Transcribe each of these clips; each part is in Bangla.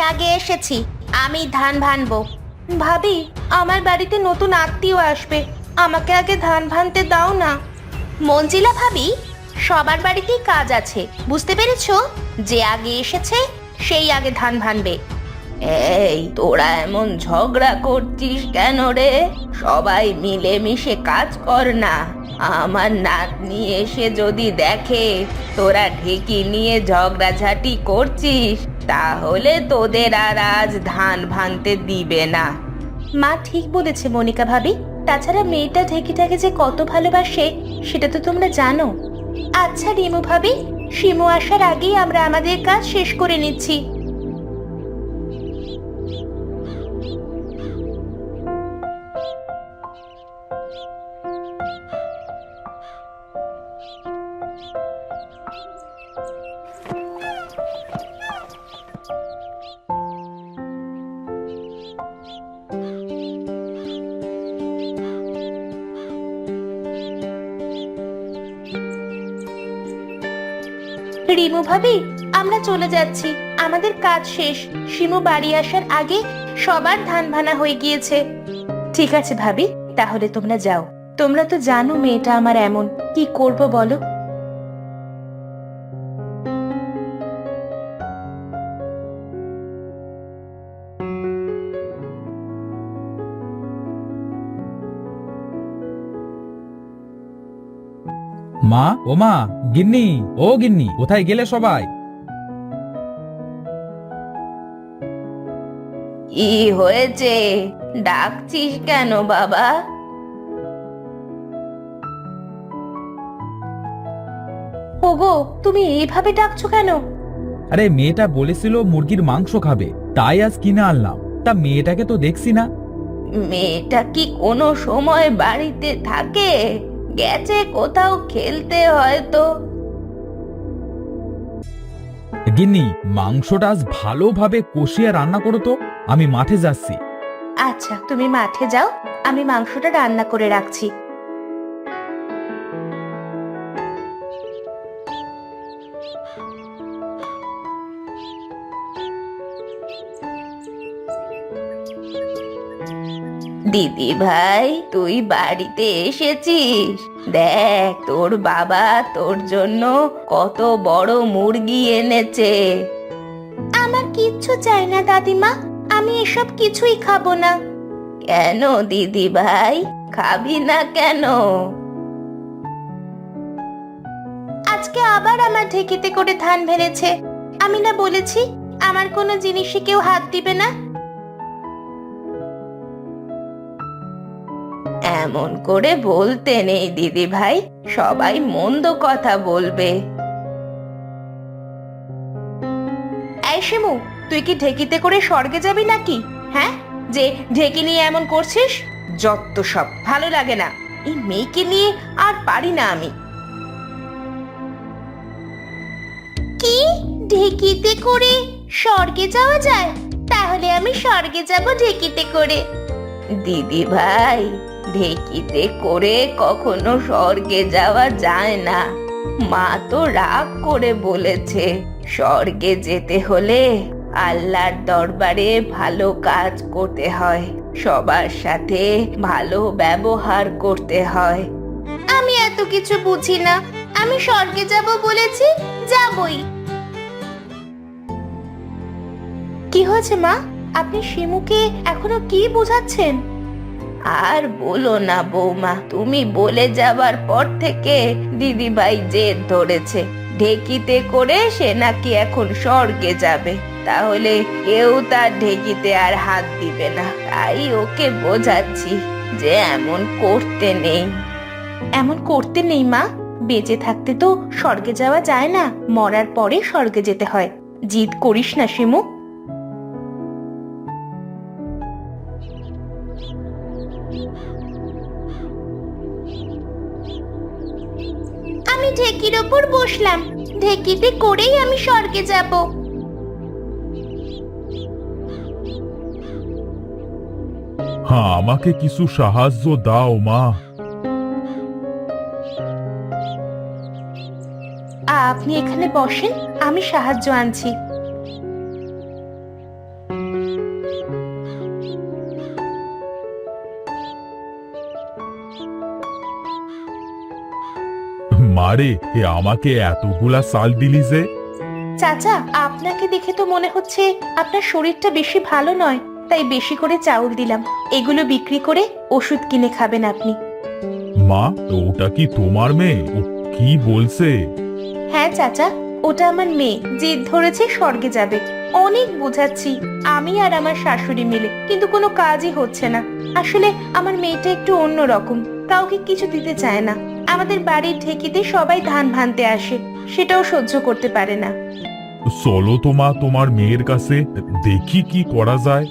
আগে এসেছি, আমি ধান ভানবো। ভাবি, আমার বাড়িতে নতুন আত্মীয় আসবে, আমাকে আগে ধান ভানতে দাও না। মঞ্জিলা ভাবি, সবার বাড়িতেই কাজ আছে, বুঝতে পেরেছো? যে আগে এসেছে সেই আগে ধান ভানবে। এই তোরা এমন ঝগড়া করছিস কেন রে? সবাই মিলেমিশে কাজ কর না। আমার নাতনি এসে যদি দেখে তোরা ঢেকি নিয়ে ঝগড়াঝাটি করছিস, তাহলে তোদের আর আজ ধান ভানতে দিবে না। মা ঠিক বলেছে মনিকা ভাবি, তাছাড়া মেয়েটা ঢেকিটাকে যে কত ভালোবাসে সেটা তো তোমরা জানো। আচ্ছা রিমু ভাবি, শিমু আসার আগেই আমরা আমাদের কাজ শেষ করে নিচ্ছি। রিমু ভাবি, আমরা চলে যাচ্ছি, আমাদের কাজ শেষ। শিমু বাড়ি আসার আগে সবার ধান ভানা হয়ে গিয়েছে। ঠিক আছে ভাবি, তাহলে তোমরা যাও। তোমরা তো জানো মেয়েটা আমার এমন, কি করব বলো। মা, ও মা, গিন্নি, ও গিন্নি, কোথায় গেলে সবাই? কি হয়েছে? ডাকছিস কেন বাবা? ওগো, তুমি এইভাবে ডাকছো কেন? আরে মেয়েটা বলেছিল মুরগির মাংস খাবে, তাই আজ কিনে আনলাম। তা মেয়েটাকে তো দেখছি না। মেয়েটা কি কোনো সময় বাড়িতে থাকে? গেছে কোথাও খেলতে হয়তো। গিন্নি, মাংসটা আজ ভালোভাবে কষিয়ে রান্না করো তো, আমি মাঠে যাচ্ছি। আচ্ছা, তুমি মাঠে যাও, আমি মাংসটা রান্না করে রাখছি। দিদি ভাই, তুই বাড়িতে এসেছিস? দেখ, তোর বাবা তোর জন্য কত বড় মুরগি এনেছে। আমার কিচ্ছু চাই না দাদিমা, আমি এসব কিছুই খাবো না। কেন দিদি ভাই, খাবি না কেন? আজকে আবার আমার ঢেকিতে করে ধান ভেড়েছে। আমি না বলেছি আমার কোনো জিনিসে কেউ হাত দিবে না। এমন করে বলতে নেই দিদি ভাই, সবাই মন্দ কথা বলবে। এই শিমু, তুই কি ঢেকিতে করে স্বর্গে যাবি নাকি? হ্যাঁ, যে ঢেকি নিয়ে এমন করছিস, যত সব ভালো লাগে না। এই মেয়েকে নিয়ে আর পারি না আমি। কি, ঢেকিতে করে স্বর্গে যাওয়া যায়? তাহলে আমি স্বর্গে যাব ঢেকিতে করে। দিদি ভাই, ঢেকিতে করে কখনো স্বর্গে যাওয়া যায় না। মা তো রাগ করে বলেছে, স্বর্গে যেতে হলে আল্লাহর দরবারে ভালো কাজ করতে হয়, সবার সাথে ভালো ব্যবহার করতে হয়। আমি এত কিছু বুঝি না, আমি স্বর্গে যাব বলেছি, যাবই। কি হয়েছে মা? আপনি শিমুকে এখনো কি বোঝাচ্ছেন? আর বলো না বৌমা, তুমি বলে যাবার পর থেকে দিদিভাই জেদ ধরেছে, ঢেকিতে করে সে নাকি এখন স্বর্গে যাবে, তাহলে কেউ তার ঢেকিতে আর হাত দিবে না। তাই ওকে বোঝাচ্ছি যে এমন করতে নেই। এমন করতে নেই মা, বেঁচে থাকতে তো স্বর্গে যাওয়া যায় না, মরার পরে স্বর্গে যেতে হয়। জিদ করিস না শিমু। আমি ঢেকির ওপর বসলাম, ঢেকিতে করেই আমি স্বর্গে যাব। হ্যাঁ, আমাকে কিছু সাহায্য দাও মা। আপনি এখানে বসেন, আমি সাহায্য আনছি। মারে এ আমাকে এতগুলা চাল দিলি যে? চাচা, আপনাকে দেখে তো মনে হচ্ছে আপনার শরীরটা বেশি ভালো নয়, তাই বেশি করে চাউল দিলাম। এগুলো বিক্রি করে ওষুধ কিনে খাবেন আপনি। মা, ওটা কি তোমার মেয়ে? ও কি বলছে? হ্যাঁ চাচা, ওটা আমার মেয়ে, জিদ ধরেছে স্বর্গে যাবে। অনেক বোঝাচ্ছি আমি আর আমার শাশুড়ি মিলে, কিন্তু কোনো কাজই হচ্ছে না। আসলে আমার মেয়েটা একটু অন্যরকম, কাউকে কিছু দিতে চায় না। আমাদের বাড়ির ঢেকিতে সবাই ধান ভানতে আসে, সেটাও সহ্য করতে পারে না। চলো তো মা, তোমার মেয়ের কাছে দেখি কি করা যায়।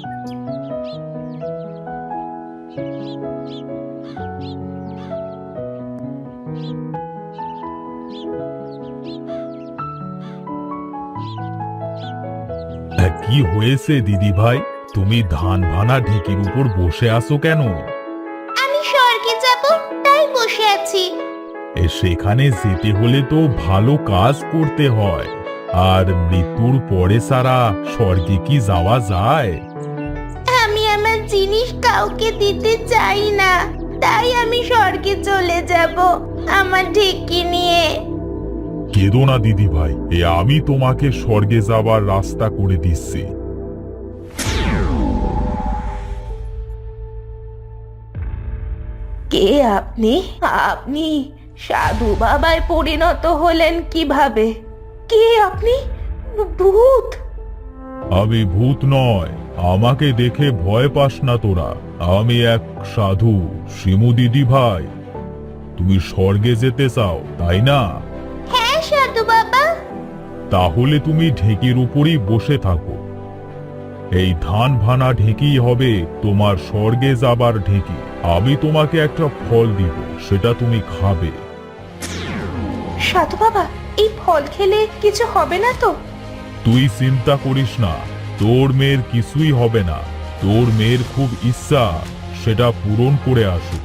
কি হয়েছে দিদি ভাই? তুমি ধান ভানা ঢেকির উপর বসে আছো কেন? আমি স্বর্গে যাব, তাই বসে আছি। সেখানে যেতে হলে তো ভালো কাজ করতে হয়, আর মৃত্যুর পরে সারা স্বর্গে কি যাওয়া যায়? আমি আমার জিনিস কাউকে দিতে চাই না, তাই আমি স্বর্গে চলে যাব আমার ঢেকি নিয়ে। কেঁদো না দিদি ভাই, আমি তোমাকে স্বর্গে যাবার রাস্তা করে দিচ্ছি। কে আপনি? আপনি সাধু বাবায় পরিণত হলেন কিভাবে? কে আপনি? ভূত? আমি ভূত নয়, আমাকে দেখে ভয় পাস না তোরা। আমি এক সাধু, শিমু দিদি ভাই। তুমি স্বর্গে যেতে চাও, তাই না? হ্যাঁ সাধু বাবা। তাহলে তুমি ঢেকির উপরই বসে থাকো। এই ধান ভানা ঢেকি হবে তোমার স্বর্গে যাবার ঢেকি। আমি তোমাকে একটা ফল দিব, সেটা তুমি খাবে। সাধু বাবা, এই ফল খেলে কিছু হবে না তো? তুই চিন্তা করিস না, তোর মেয়ের কিছুই হবে না। তোর মেয়ের খুব ইচ্ছা, সেটা পূরণ করে আসুক।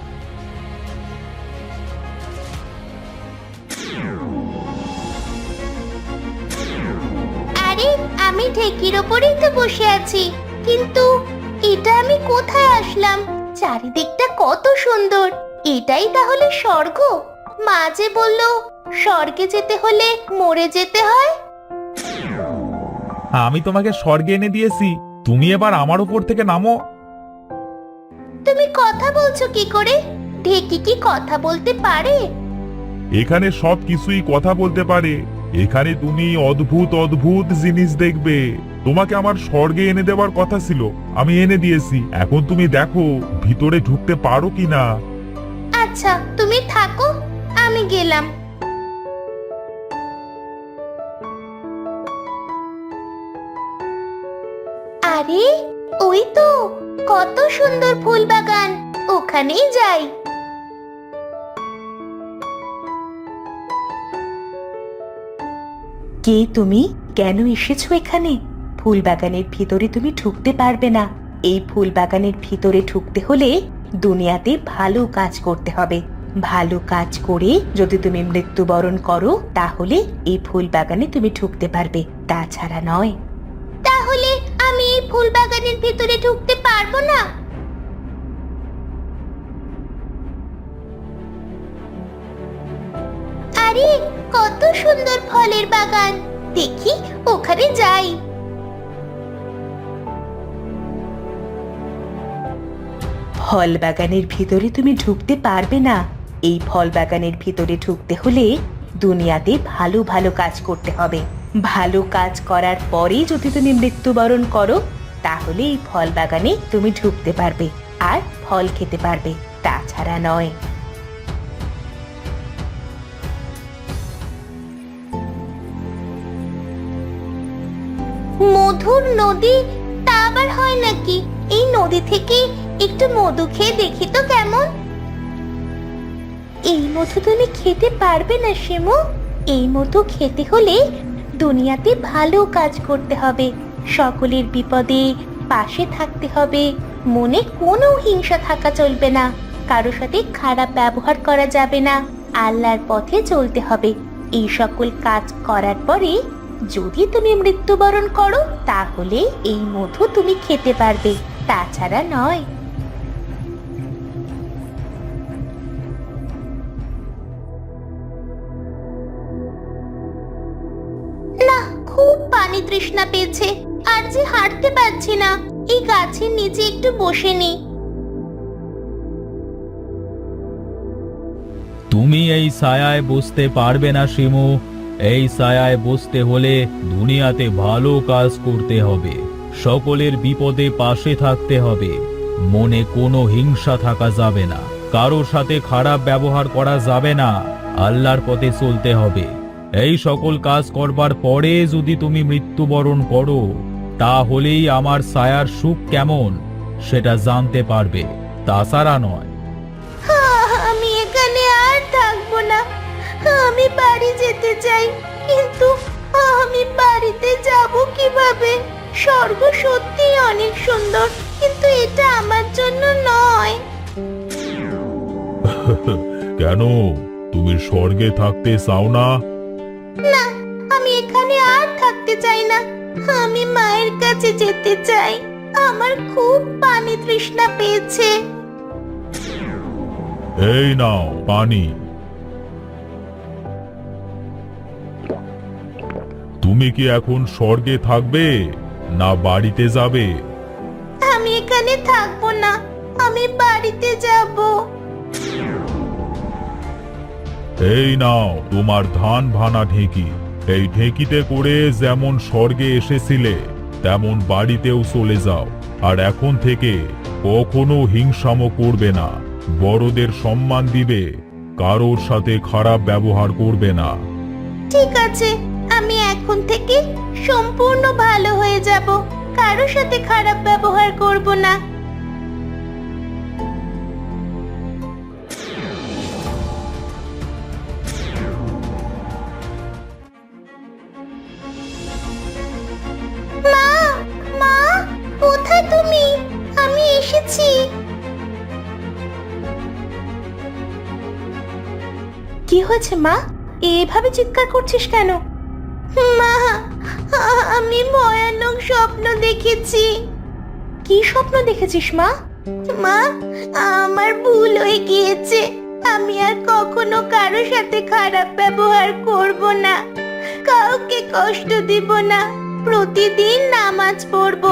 আরে, আমি ঢেকির ওপরেই তো বসে আছি, কিন্তু এটা আমি কোথায় আসলাম? চারিদিকটা কত সুন্দর। এটাই তাহলে স্বর্গ? মা যে বলল স্বর্গে যেতে হলে মরে যেতে হয়। আমি তোমাকে স্বর্গে এনে দিয়েছি, তুমি এবার আমার উপর থেকে নামো। তুমি কথা বলছো কি করে? ঢেকি কি কথা বলতে পারে? এখানে সব কিছুই কথা বলতে পারে। এখানে তুমি অদ্ভুত অদ্ভুত জিনিস দেখবে। তোমাকে আমার স্বর্গে এনে দেওয়ার কথা ছিল, আমি এনে দিয়েছি। এখন তুমি দেখো ভিতরে ঢুকতে পারো কিনা। আচ্ছা, তুমি থাকো, আমি গেলাম। আরে, ওই তো কত সুন্দর ফুল বাগান, ওখানেই যাই। কে তুমি? কেন এসেছো এখানে? ফুল বাগানের ভিতরে তুমি ঢুকতে পারবে না। এই ফুল বাগানের ভিতরে ঢুকতে হলে দুনিয়াতে ভালো কাজ করতে হবে। ভালো কাজ করে যদি তুমি মৃত্যুবরণ করো, তাহলে এই ফুল বাগানে তুমি ঢুকতে পারবে, তাছাড়া নয়। তাহলে আমি এই ফুল বাগানের ভিতরে ঢুকতে পারবো না? আরে, কত সুন্দর ফলের বাগান, দেখি ওখানে যাই। ফল বাগানের ভিতরে তুমি ঢুকতে পারবে না। এই ফল বাগানের ভিতরে ঢুকতে হলে দুনিয়াতে ভালো ভালো কাজ করতে হবে। ভালো কাজ করার পরে যদি তুমি মৃত্যুবরণ করো, তাহলে এই ফল বাগানে তুমি ঢুকতে পারবে আর ফল খেতে পারবে, তাছাড়া নয়। মধুর নদী, তা আবার হয় নাকি? এই নদী থেকে একটু মধু খেয়ে দেখি তো কেমন। এই মধু তুমি খেতে পারবে না শিমু। এই মধু খেতে হলে দুনিয়াতে ভালো কাজ করতে হবে, সকলের বিপদে পাশে থাকতে হবে, মনে কোনো হিংসা থাকা চলবে না, কারো সাথে খারাপ ব্যবহার করা যাবে না, আল্লাহর পথে চলতে হবে। এই সকল কাজ করার পরে যদি তুমি মৃত্যুবরণ করো, তাহলে এই মধু তুমি খেতে পারবে, তাছাড়া নয়। তৃষ্ণা পেয়েছে, আর যে হাঁটতে পারছি না। এই গাছের নিচে একটু বসে নি। তুমি এই ছায়ায় বসতে পারবে না শিমু। এই ছায়ায় বসতে হলে দুনিয়াতে ভালো কাজ করতে হবে, সকলের বিপদে পাশে থাকতে হবে, মনে কোনো হিংসা থাকা যাবে না, কারোর সাথে খারাপ ব্যবহার করা যাবে না, আল্লাহর পথে চলতে হবে। এই সকল কাজ করবার পরে যদি তুমি মৃত্যুবরণ করো, তাহলেই আমার ছায়ার সুখ কেমন সেটা জানতে পারবে, তাছাড়া নয়। আমি এখানে আর থাকবো না। আমি বাড়ি যেতে চাই, কিন্তু আমি বাড়িতে যাব কিভাবে? স্বর্গ সত্যি অনেক সুন্দর, কিন্তু এটা আমার জন্য নয়। কেন, তুমি স্বর্গে থাকতে চাও না? না, আমি এখানে আর থাকতে চাই না। আমি মায়ের কাছে যেতে চাই। আমার খুব পানি তৃষ্ণা পেয়েছে। এই নাও পানি। তুমি কি এখন স্বর্গে থাকবে না বাড়িতে যাবে? আমি এখানে থাকবো না, আমি বাড়িতে যাব। এই নাও তোমার ধান ভানা ঢেঁকি। এই ঢেঁকিতে করে যেমন স্বর্গে এসেছিলে তেমন বাড়িতেও চলে যাও। আর এখন থেকে কখনো হিংসামো করবে না, বড়দের সম্মান দিবে, কারোর সাথে খারাপ ব্যবহার করবে না। ঠিক আছে, আমি এখন থেকে সম্পূর্ণ ভালো হয়ে যাব, কারোর সাথে খারাপ ব্যবহার করব না। মা, মা, কোথায় তুমি? আমি এসেছি। কি হয়েছে মা? এভাবে চিৎকার করছিস কেন? মা, আমি ভয়ানক স্বপ্ন দেখেছি। কি স্বপ্ন দেখেছিস মা? মা, আমার ভুল হয়ে গিয়েছে। আমি আর কখনো কারোর সাথে খারাপ ব্যবহার করব না, কাউকে কষ্ট দিব না, প্রতিদিন নামাজ পড়ব,